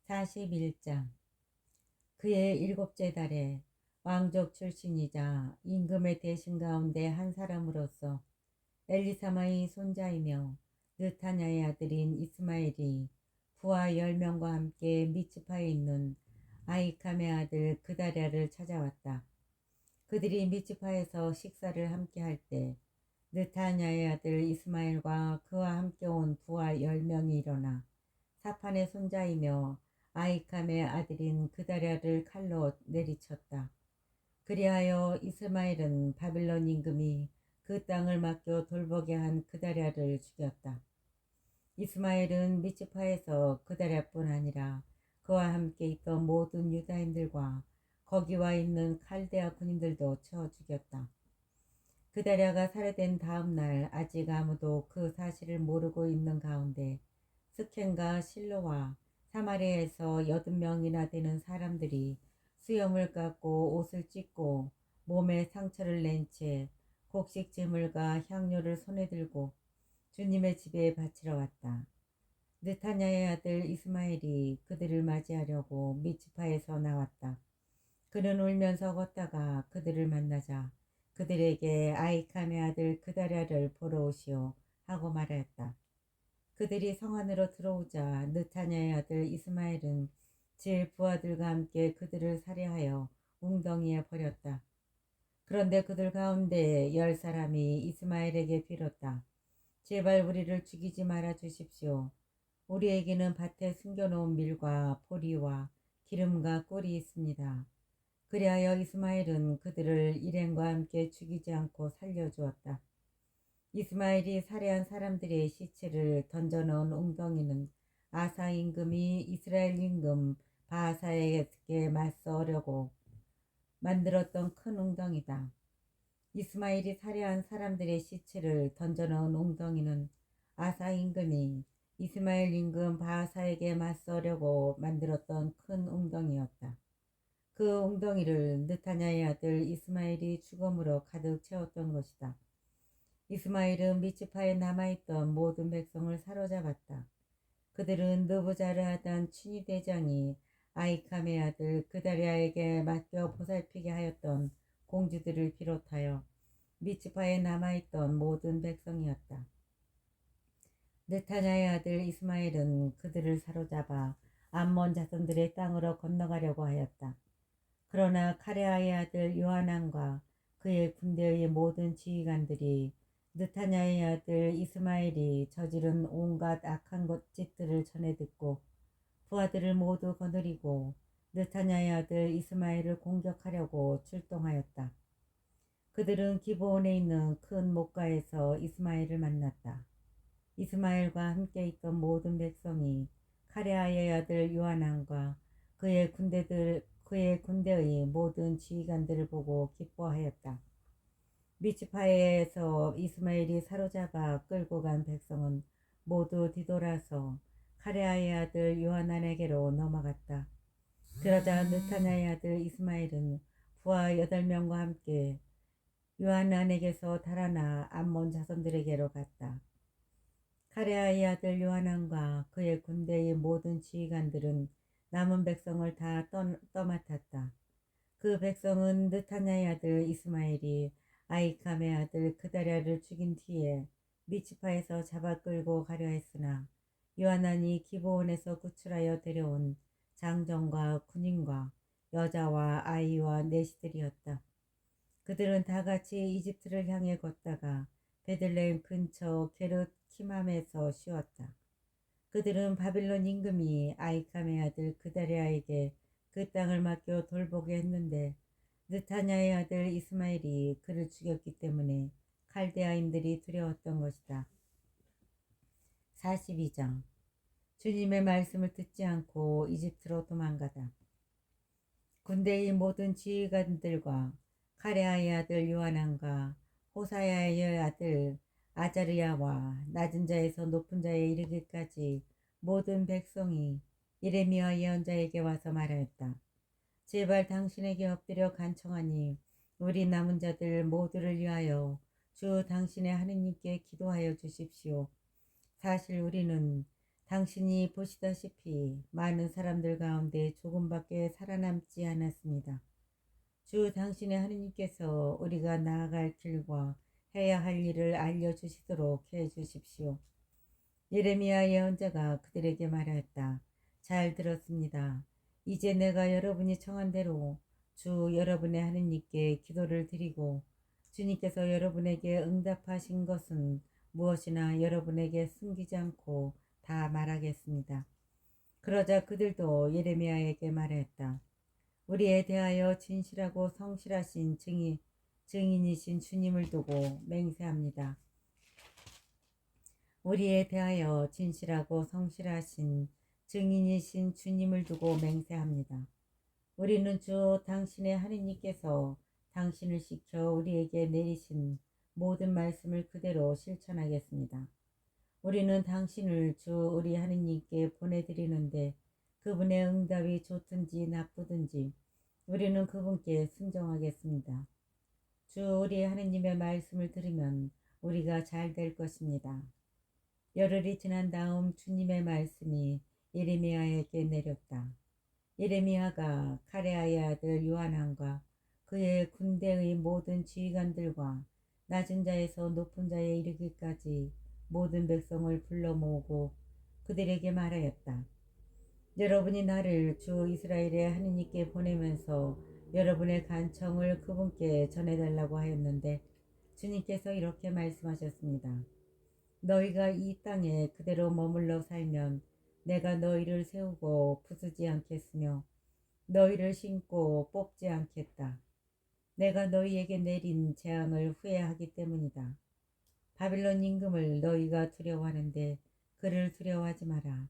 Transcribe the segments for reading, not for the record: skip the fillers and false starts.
41장. 그의 일곱째 달에 왕족 출신이자 임금의 대신 가운데 한 사람으로서 엘리사마의 손자이며 느타냐의 아들인 이스마엘이 부하 10명과 함께 미츠파에 있는 아이캄의 아들 그다랴를 찾아왔다. 그들이 미츠파에서 식사를 함께 할 때 느타냐의 아들 이스마엘과 그와 함께 온 부하 10명이 일어나 사판의 손자이며 아이캄의 아들인 그다랴를 칼로 내리쳤다. 그리하여 이스마엘은 바빌론 임금이 그 땅을 맡겨 돌보게 한 그다랴를 죽였다. 이스마엘은 미츠파에서 그다랴뿐 아니라 그와 함께 있던 모든 유다인들과 거기와 있는 칼데아 군인들도 쳐 죽였다. 그다랴가 살해된 다음 날 아직 아무도 그 사실을 모르고 있는 가운데 스켄과 실로와 사마리아에서 80명이나 되는 사람들이 수염을 깎고 옷을 찢고 몸에 상처를 낸 채 곡식 제물과 향료를 손에 들고 주님의 집에 바치러 왔다. 느타냐의 아들 이스마엘이 그들을 맞이하려고 미츠파에서 나왔다. 그는 울면서 걷다가 그들을 만나자 그들에게 아이캄의 아들 그다랴를 보러 오시오 하고 말하였다. 그들이 성 안으로 들어오자 느타냐의 아들 이스마엘은 제 부하들과 함께 그들을 살해하여 웅덩이에 버렸다. 그런데 그들 가운데 10사람이 이스마엘에게 빌었다. 제발 우리를 죽이지 말아 주십시오. 우리에게는 밭에 숨겨놓은 밀과 보리와 기름과 꿀이 있습니다. 그리하여 이스마엘은 그들을 일행과 함께 죽이지 않고 살려주었다. 이스마엘이 살해한 사람들의 시체를 던져넣은 웅덩이는 아사 임금이 이스라엘 임금 바하사에게 맞서려고 만들었던 큰 웅덩이다. 이스마엘이 살해한 사람들의 시체를 던져넣은 웅덩이는 아사 임금이 이스마엘 임금 바하사에게 맞서려고 만들었던 큰 웅덩이였다. 그 웅덩이를 느타냐의 아들 이스마엘이 죽음으로 가득 채웠던 것이다. 이스마엘은 미츠파에 남아있던 모든 백성을 사로잡았다. 그들은 느부자르하단 친위 대장이 아이캄의 아들 그다랴에게 맡겨 보살피게 하였던 공주들을 비롯하여 미츠파에 남아있던 모든 백성이었다. 느타냐의 아들 이스마엘은 그들을 사로잡아 암몬 자손들의 땅으로 건너가려고 하였다. 그러나 카레아의 아들 요하난과 그의 군대의 모든 지휘관들이 느타냐의 아들 이스마엘이 저지른 온갖 악한 짓들을 전해 듣고 부하들을 모두 거느리고 느타냐의 아들 이스마엘을 공격하려고 출동하였다. 그들은 기브온에 있는 큰 목가에서 이스마엘을 만났다. 이스마엘과 함께 있던 모든 백성이 카레아의 아들 요하난과 그의 군대의 모든 지휘관들을 보고 기뻐하였다. 미츠파에서 이스마엘이 사로잡아 끌고 간 백성은 모두 뒤돌아서 카레아의 아들 요하난에게로 넘어갔다. 그러자 느타냐의 아들 이스마엘은 부하 8명과 함께 요하난에게서 달아나 암몬 자손들에게로 갔다. 카레아의 아들 요하난과 그의 군대의 모든 지휘관들은 남은 백성을 다 떠맡았다. 그 백성은 느타냐의 아들 이스마엘이 아이캄의 아들 그다랴를 죽인 뒤에 미츠파에서 잡아 끌고 가려 했으나 요하난이 기브온에서 구출하여 데려온 장정과 군인과 여자와 아이와 내시들이었다. 그들은 다 같이 이집트를 향해 걷다가 베들레헴 근처 게르 키맘에서 쉬었다. 그들은 바빌론 임금이 아이캄의 아들 그다랴에게 그 땅을 맡겨 돌보게 했는데 느타냐의 아들 이스마엘이 그를 죽였기 때문에 칼데아인들이 두려웠던 것이다. 42장. 주님의 말씀을 듣지 않고 이집트로 도망가다. 군대의 모든 지휘관들과 카레아의 아들 요하난과 호사야의 아들 아자르야와 낮은 자에서 높은 자에 이르기까지 모든 백성이 예레미야 예언자에게 와서 말하였다. 제발 당신에게 엎드려 간청하니 우리 남은 자들 모두를 위하여 주 당신의 하느님께 기도하여 주십시오. 사실 우리는 당신이 보시다시피 많은 사람들 가운데 조금밖에 살아남지 않았습니다. 주 당신의 하느님께서 우리가 나아갈 길과 해야 할 일을 알려주시도록 해주십시오. 예레미야 예언자가 그들에게 말하였다. 잘 들었습니다. 이제 내가 여러분이 청한 대로 주 여러분의 하느님께 기도를 드리고 주님께서 여러분에게 응답하신 것은 무엇이나 여러분에게 숨기지 않고 다 말하겠습니다. 그러자 그들도 예레미야에게 말했다. 우리에 대하여 진실하고 성실하신 증인이신 주님을 두고 맹세합니다. 우리에 대하여 진실하고 성실하신 증인이신 주님을 두고 맹세합니다. 우리는 주 당신의 하느님께서 당신을 시켜 우리에게 내리신 모든 말씀을 그대로 실천하겠습니다. 우리는 당신을 주 우리 하느님께 보내드리는데 그분의 응답이 좋든지 나쁘든지 우리는 그분께 순종하겠습니다. 주 우리 하느님의 말씀을 들으면 우리가 잘 될 것입니다. 열흘이 지난 다음 주님의 말씀이 예레미야에게 내렸다. 예레미야가 카레아의 아들 요하난과 그의 군대의 모든 지휘관들과 낮은 자에서 높은 자에 이르기까지 모든 백성을 불러 모으고 그들에게 말하였다. 여러분이 나를 주 이스라엘의 하느님께 보내면서 여러분의 간청을 그분께 전해달라고 하였는데 주님께서 이렇게 말씀하셨습니다. 너희가 이 땅에 그대로 머물러 살면 내가 너희를 세우고 부수지 않겠으며 너희를 심고 뽑지 않겠다. 내가 너희에게 내린 재앙을 후회하기 때문이다. 바빌론 임금을 너희가 두려워하는데 그를 두려워하지 마라.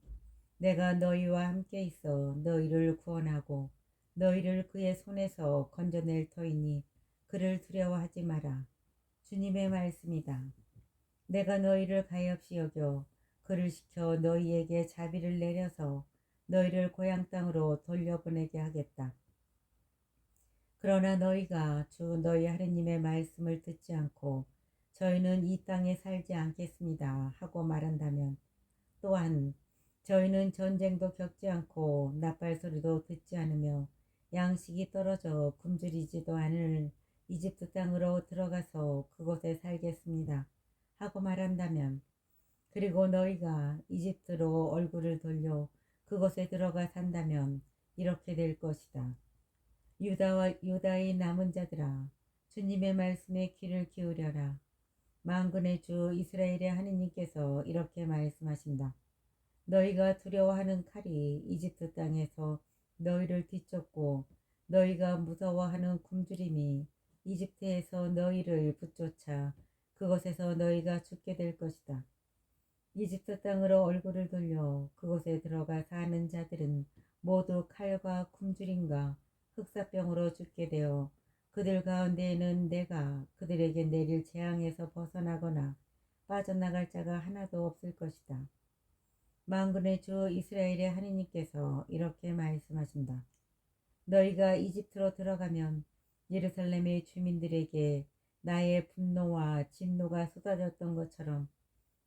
내가 너희와 함께 있어 너희를 구원하고 너희를 그의 손에서 건져낼 터이니 그를 두려워하지 마라. 주님의 말씀이다. 내가 너희를 가엾이 여겨 그를 시켜 너희에게 자비를 내려서 너희를 고향 땅으로 돌려보내게 하겠다. 그러나 너희가 주 너희 하느님의 말씀을 듣지 않고 저희는 이 땅에 살지 않겠습니다 하고 말한다면 또한 저희는 전쟁도 겪지 않고 나팔 소리도 듣지 않으며 양식이 떨어져 굶주리지도 않을 이집트 땅으로 들어가서 그곳에 살겠습니다 하고 말한다면 그리고 너희가 이집트로 얼굴을 돌려 그곳에 들어가 산다면 이렇게 될 것이다. 유다의 남은 자들아 주님의 말씀에 귀를 기울여라. 만군의 주 이스라엘의 하느님께서 이렇게 말씀하신다. 너희가 두려워하는 칼이 이집트 땅에서 너희를 뒤쫓고 너희가 무서워하는 굶주림이 이집트에서 너희를 붙쫓아 그곳에서 너희가 죽게 될 것이다. 이집트 땅으로 얼굴을 돌려 그곳에 들어가 사는 자들은 모두 칼과 굶주림과 흑사병으로 죽게 되어 그들 가운데에는 내가 그들에게 내릴 재앙에서 벗어나거나 빠져나갈 자가 하나도 없을 것이다. 만군의 주 이스라엘의 하느님께서 이렇게 말씀하신다. 너희가 이집트로 들어가면 예루살렘의 주민들에게 나의 분노와 진노가 쏟아졌던 것처럼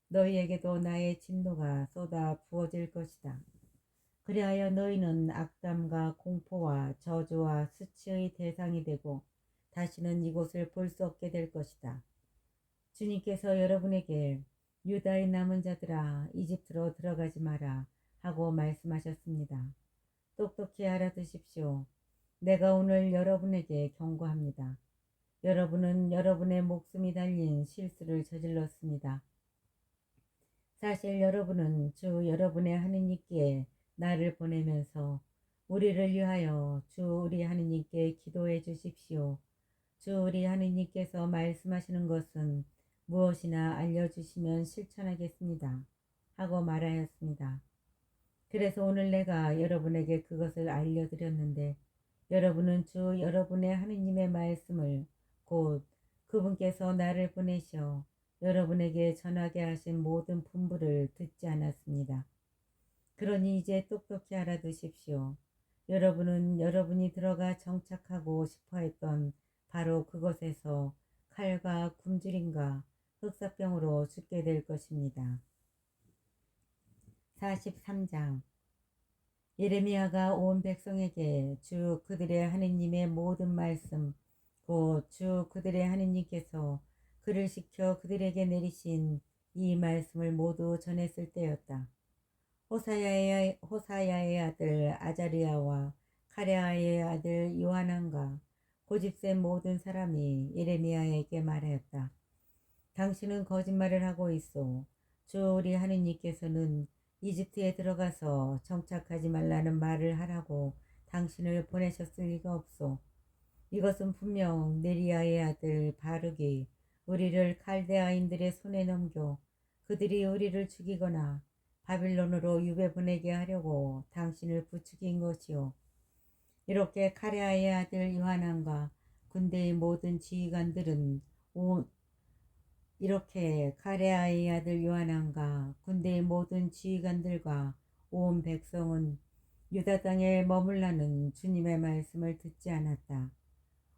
너희에게도 나의 진노가 쏟아 부어질 것이다. 그리하여 너희는 악담과 공포와 저주와 수치의 대상이 되고 다시는 이곳을 볼 수 없게 될 것이다. 주님께서 여러분에게 유다의 남은 자들아 이집트로 들어가지 마라 하고 말씀하셨습니다. 똑똑히 알아두십시오. 내가 오늘 여러분에게 경고합니다. 여러분은 여러분의 목숨이 달린 실수를 저질렀습니다. 사실 여러분은 주 여러분의 하느님께 나를 보내면서 우리를 위하여 주 우리 하느님께 기도해 주십시오. 주 우리 하느님께서 말씀하시는 것은 무엇이나 알려주시면 실천하겠습니다 하고 말하였습니다. 그래서 오늘 내가 여러분에게 그것을 알려드렸는데 여러분은 주 여러분의 하느님의 말씀을 곧 그분께서 나를 보내셔 여러분에게 전하게 하신 모든 분부를 듣지 않았습니다. 그러니 이제 똑똑히 알아두십시오. 여러분은 여러분이 들어가 정착하고 싶어 했던 바로 그곳에서 칼과 굶주림과 흑사병으로 죽게 될 것입니다. 43장. 예레미야가 온 백성에게 주 그들의 하느님의 모든 말씀 곧 주 그들의 하느님께서 그를 시켜 그들에게 내리신 이 말씀을 모두 전했을 때였다. 호사야의 아들 아자르야와 카레아의 아들 요하난과 고집센 모든 사람이 예레미야에게 말하였다. 당신은 거짓말을 하고 있어. 주 우리 하느님께서는 이집트에 들어가서 정착하지 말라는 말을 하라고 당신을 보내셨을 리가 없소. 이것은 분명 네리야의 아들 바룩이 우리를 칼데아인들의 손에 넘겨 그들이 우리를 죽이거나 바빌론으로 유배 보내게 하려고 당신을 부추긴 것이요. 이렇게 카레아의 아들 요하난과 군대의 모든 지휘관들은 이렇게 카레아의 아들 요하난과 군대의 모든 지휘관들과 온 백성은 유다 땅에 머물라는 주님의 말씀을 듣지 않았다.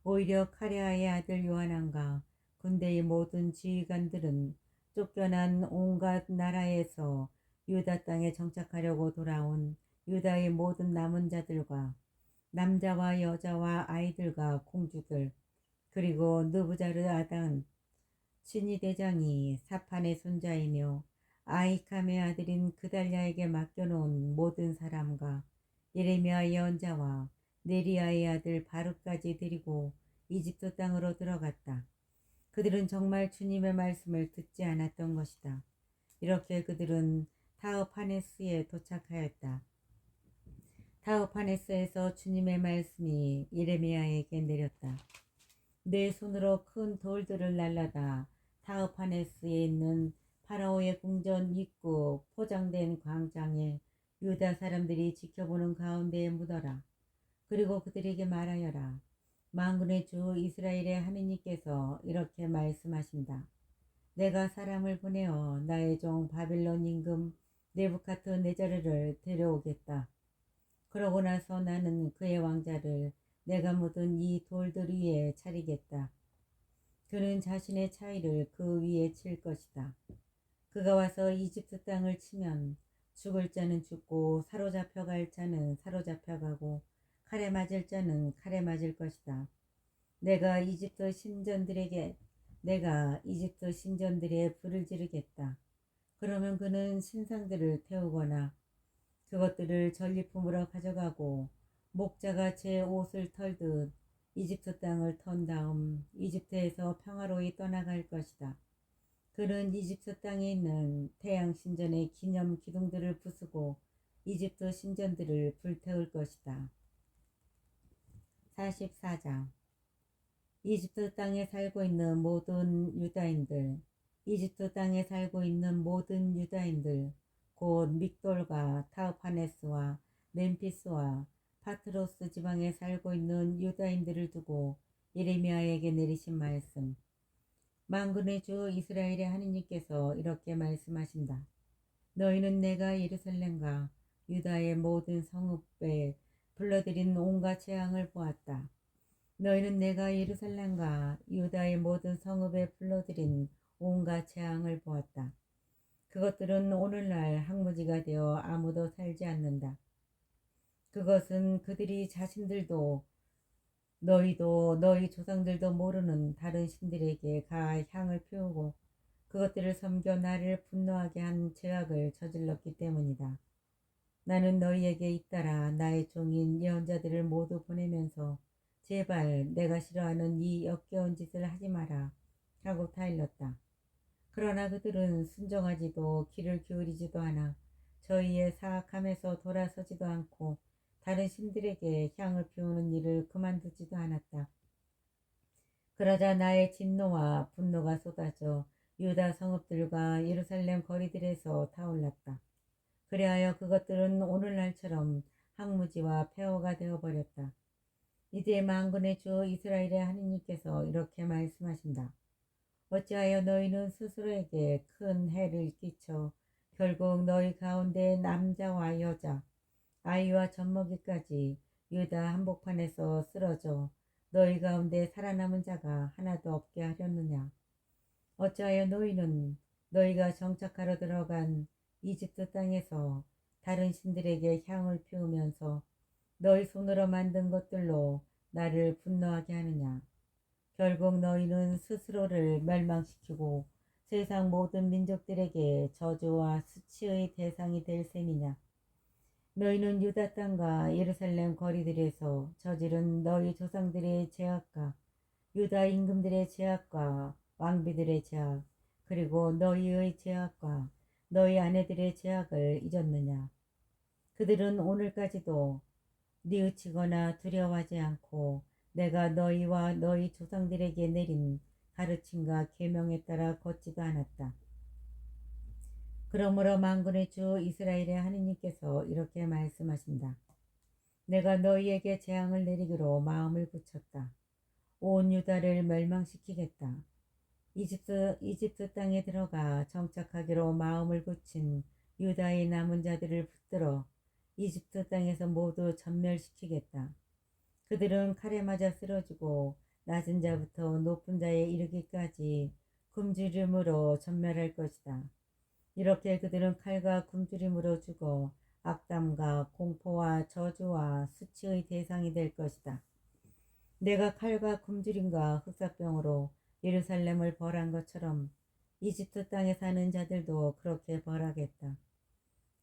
오히려 카레아의 아들 요하난과 군대의 모든 지휘관들은 쫓겨난 온갖 나라에서 유다 땅에 정착하려고 돌아온 유다의 모든 남은 자들과 남자와 여자와 아이들과 공주들 그리고 느부자르 아단 친위 대장이 사판의 손자이며 아히캄의 아들인 그달랴에게 맡겨놓은 모든 사람과 예레미야 예언자와 네리야의 아들 바룩까지 데리고 이집트 땅으로 들어갔다. 그들은 정말 주님의 말씀을 듣지 않았던 것이다. 이렇게 그들은 타흐파네스에 도착하였다. 타흐파네스에서 주님의 말씀이 예레미야에게 내렸다. 내 손으로 큰 돌들을 날라다 타흐파네스에 있는 파라오의 궁전 입구 포장된 광장에 유다 사람들이 지켜보는 가운데에 묻어라. 그리고 그들에게 말하여라. 만군의 주 이스라엘의 하느님께서 이렇게 말씀하신다. 내가 사람을 보내어 나의 종 바빌론 임금 네부카드네자르를 데려오겠다. 그러고 나서 나는 그의 왕자를 내가 묻은 이 돌들 위에 차리겠다. 그는 자신의 차이를 그 위에 칠 것이다. 그가 와서 이집트 땅을 치면 죽을 자는 죽고 사로잡혀 갈 자는 사로잡혀 가고 칼에 맞을 자는 칼에 맞을 것이다. 내가 이집트 신전들에 불을 지르겠다. 그러면 그는 신상들을 태우거나 그것들을 전리품으로 가져가고 목자가 제 옷을 털듯 이집트 땅을 턴 다음 이집트에서 평화로이 떠나갈 것이다. 그는 이집트 땅에 있는 태양 신전의 기념 기둥들을 부수고 이집트 신전들을 불태울 것이다. 44장. 이집트 땅에 살고 있는 모든 유다인들, 이집트 땅에 살고 있는 모든 유다인들, 곧 믹돌과 타흐파네스와 멤피스와 파트로스 지방에 살고 있는 유다인들을 두고 예레미야에게 내리신 말씀. 만군의 주 이스라엘의 하느님께서 이렇게 말씀하신다. 너희는 내가 예루살렘과 유다의 모든 성읍에 불러들인 온갖 재앙을 보았다. 너희는 내가 예루살렘과 유다의 모든 성읍에 불러들인 온갖 재앙을 보았다. 그것들은 오늘날 항무지가 되어 아무도 살지 않는다. 그것은 그들이 자신들도 너희도 너희 조상들도 모르는 다른 신들에게 가할 향을 피우고 그것들을 섬겨 나를 분노하게 한 죄악을 저질렀기 때문이다. 나는 너희에게 잇따라 나의 종인 예언자들을 모두 보내면서 제발 내가 싫어하는 이 역겨운 짓을 하지 마라 하고 타일렀다. 그러나 그들은 순종하지도 귀를 기울이지도 않아 저희의 사악함에서 돌아서지도 않고 다른 신들에게 향을 피우는 일을 그만두지도 않았다. 그러자 나의 진노와 분노가 쏟아져 유다 성읍들과 예루살렘 거리들에서 타올랐다. 그리하여 그것들은 오늘날처럼 항무지와 폐허가 되어버렸다. 이제 만군의 주 이스라엘의 하느님께서 이렇게 말씀하신다. 어찌하여 너희는 스스로에게 큰 해를 끼쳐 결국 너희 가운데 남자와 여자, 아이와 젖먹이까지 유다 한복판에서 쓰러져 너희 가운데 살아남은 자가 하나도 없게 하려느냐. 어찌하여 너희는 너희가 정착하러 들어간 이집트 땅에서 다른 신들에게 향을 피우면서 너희 손으로 만든 것들로 나를 분노하게 하느냐? 결국 너희는 스스로를 멸망시키고 세상 모든 민족들에게 저주와 수치의 대상이 될 셈이냐? 너희는 유다 땅과 예루살렘 거리들에서 저지른 너희 조상들의 죄악과 유다 임금들의 죄악과 왕비들의 죄악 그리고 너희의 죄악과 너희 아내들의 죄악을 잊었느냐? 그들은 오늘까지도 뉘우치거나 두려워하지 않고 내가 너희와 너희 조상들에게 내린 가르침과 계명에 따라 걷지도 않았다. 그러므로 만군의 주 이스라엘의 하느님께서 이렇게 말씀하신다. 내가 너희에게 재앙을 내리기로 마음을 굳혔다. 온 유다를 멸망시키겠다. 이집트 땅에 들어가 정착하기로 마음을 굳힌 유다의 남은 자들을 붙들어 이집트 땅에서 모두 전멸시키겠다. 그들은 칼에 맞아 쓰러지고 낮은 자부터 높은 자에 이르기까지 굶주림으로 전멸할 것이다. 이렇게 그들은 칼과 굶주림으로 죽어 악담과 공포와 저주와 수치의 대상이 될 것이다. 내가 칼과 굶주림과 흑사병으로 예루살렘을 벌한 것처럼 이집트 땅에 사는 자들도 그렇게 벌하겠다.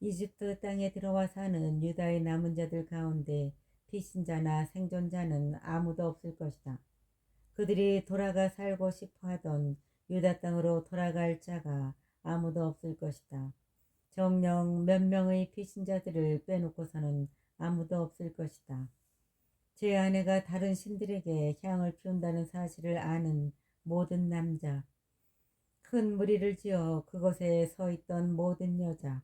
이집트 땅에 들어와 사는 유다의 남은 자들 가운데 피신자나 생존자는 아무도 없을 것이다. 그들이 돌아가 살고 싶어 하던 유다 땅으로 돌아갈 자가 아무도 없을 것이다. 정녕 몇 명의 피신자들을 빼놓고서는 아무도 없을 것이다. 제 아내가 다른 신들에게 향을 피운다는 사실을 아는 모든 남자, 큰 무리를 지어 그곳에 서 있던 모든 여자,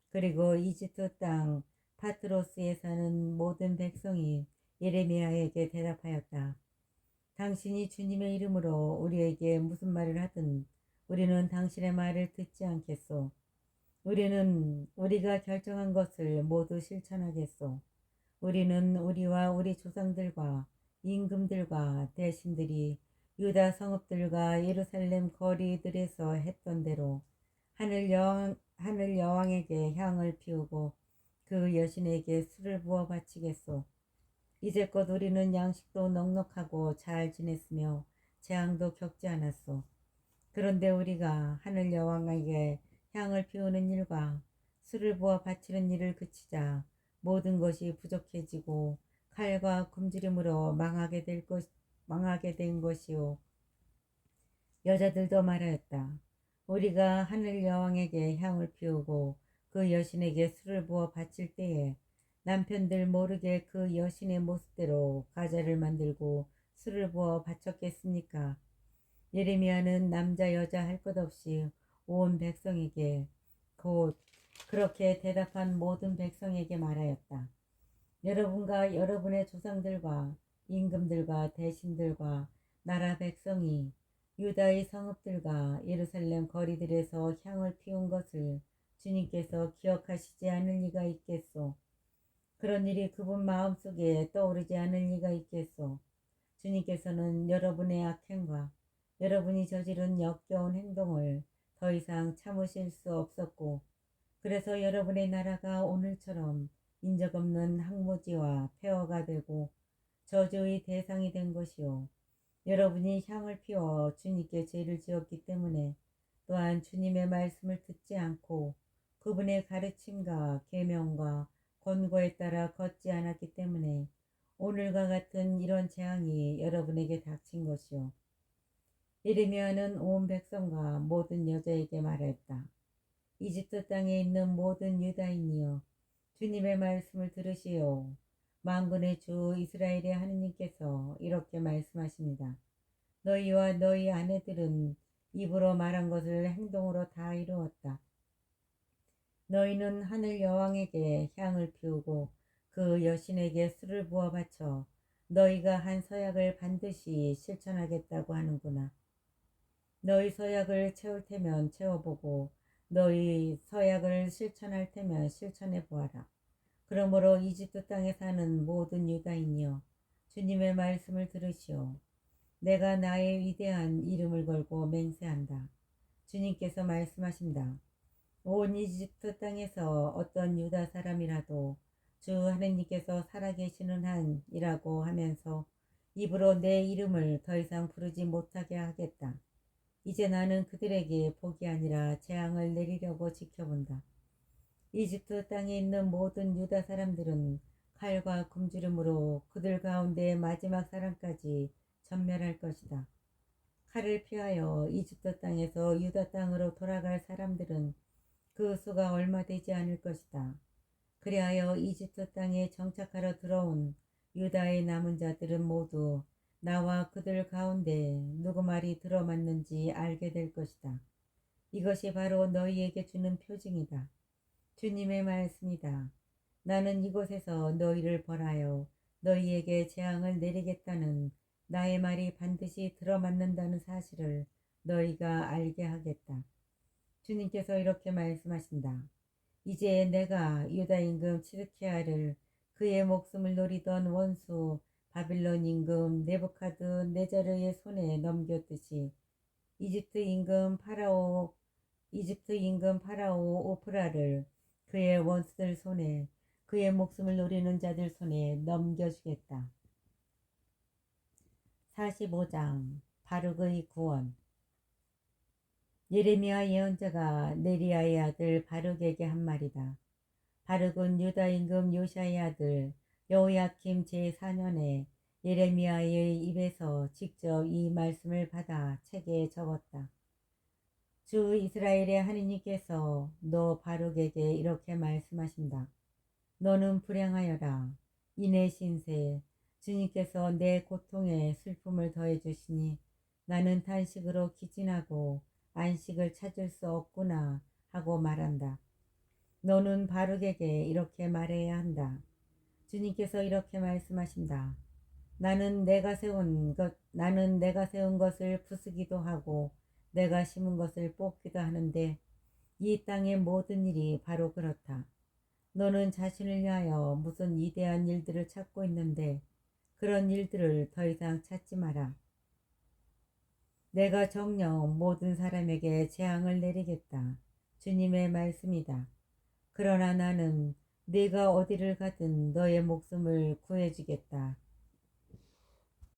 그리고 이집트 땅 파트로스에 사는 모든 백성이 예레미야에게 대답하였다. 당신이 주님의 이름으로 우리에게 무슨 말을 하든 우리는 당신의 말을 듣지 않겠소. 우리는 우리가 결정한 것을 모두 실천하겠소. 우리는 우리와 우리 조상들과 임금들과 대신들이 유다 성읍들과 예루살렘 거리들에서 했던 대로 하늘 여왕에게 향을 피우고 그 여신에게 술을 부어 바치겠소. 이제껏 우리는 양식도 넉넉하고 잘 지냈으며 재앙도 겪지 않았소. 그런데 우리가 하늘 여왕에게 향을 피우는 일과 술을 부어 바치는 일을 그치자 모든 것이 부족해지고 칼과 굶주림으로 망하게 된 것이요. 여자들도 말하였다. 우리가 하늘 여왕에게 향을 피우고 그 여신에게 술을 부어 바칠 때에 남편들 모르게 그 여신의 모습대로 과자를 만들고 술을 부어 바쳤겠습니까? 예레미야는 남자 여자 할 것 없이 온 백성에게 곧 그렇게 대답한 모든 백성에게 말하였다. 여러분과 여러분의 조상들과 임금들과 대신들과 나라 백성이 유다의 성읍들과 예루살렘 거리들에서 향을 피운 것을 주님께서 기억하시지 않을 리가 있겠소. 그런 일이 그분 마음속에 떠오르지 않을 리가 있겠소. 주님께서는 여러분의 악행과 여러분이 저지른 역겨운 행동을 더 이상 참으실 수 없었고, 그래서 여러분의 나라가 오늘처럼 인적 없는 항무지와 폐허가 되고 저주의 대상이 된 것이요. 여러분이 향을 피워 주님께 죄를 지었기 때문에, 또한 주님의 말씀을 듣지 않고 그분의 가르침과 계명과 권고에 따라 걷지 않았기 때문에 오늘과 같은 이런 재앙이 여러분에게 닥친 것이요. 예레미야는 온 백성과 모든 여자에게 말했다. 이집트 땅에 있는 모든 유다인이여, 주님의 말씀을 들으시오. 만군의 주 이스라엘의 하느님께서 이렇게 말씀하십니다. 너희와 너희 아내들은 입으로 말한 것을 행동으로 다 이루었다. 너희는 하늘 여왕에게 향을 피우고 그 여신에게 술을 부어 바쳐 너희가 한 서약을 반드시 실천하겠다고 하는구나. 너희 서약을 채울 테면 채워보고 너희 서약을 실천할 테면 실천해 보아라. 그러므로 이집트 땅에 사는 모든 유다인이여, 주님의 말씀을 들으시오. 내가 나의 위대한 이름을 걸고 맹세한다. 주님께서 말씀하신다. 온 이집트 땅에서 어떤 유다 사람이라도 주 하느님께서 살아계시는 한이라고 하면서 입으로 내 이름을 더 이상 부르지 못하게 하겠다. 이제 나는 그들에게 복이 아니라 재앙을 내리려고 지켜본다. 이집트 땅에 있는 모든 유다 사람들은 칼과 굶주림으로 그들 가운데 마지막 사람까지 전멸할 것이다. 칼을 피하여 이집트 땅에서 유다 땅으로 돌아갈 사람들은 그 수가 얼마 되지 않을 것이다. 그리하여 이집트 땅에 정착하러 들어온 유다의 남은 자들은 모두 나와 그들 가운데 누구 말이 들어맞는지 알게 될 것이다. 이것이 바로 너희에게 주는 표징이다. 주님의 말씀이다. 나는 이곳에서 너희를 벌하여 너희에게 재앙을 내리겠다는 나의 말이 반드시 들어맞는다는 사실을 너희가 알게 하겠다. 주님께서 이렇게 말씀하신다. 이제 내가 유다 임금 치드키야를 그의 목숨을 노리던 원수 바빌론 임금 네부카드네자르의 손에 넘겼듯이 이집트 임금 파라오 오프라를 그의 원수들 손에 그의 목숨을 노리는 자들 손에 넘겨주겠다. 45장 바룩의 구원. 예레미야 예언자가 네리야의 아들 바룩에게 한 말이다. 바룩은 유다 임금 요시야의 아들 여호야킴 제4년에 예레미야의 입에서 직접 이 말씀을 받아 책에 적었다. 주 이스라엘의 하느님께서 너 바룩에게 이렇게 말씀하신다. 너는 불행하여라. 이내 신세 주님께서 내 고통에 슬픔을 더해 주시니 나는 탄식으로 기진하고 안식을 찾을 수 없구나 하고 말한다. 너는 바룩에게 이렇게 말해야 한다. 주님께서 이렇게 말씀하신다. 나는 내가 세운 것을 부수기도 하고 내가 심은 것을 뽑기도 하는데 이 땅의 모든 일이 바로 그렇다. 너는 자신을 위하여 무슨 위대한 일들을 찾고 있는데 그런 일들을 더 이상 찾지 마라. 내가 정녕 모든 사람에게 재앙을 내리겠다. 주님의 말씀이다. 그러나 나는 네가 어디를 가든 너의 목숨을 구해주겠다.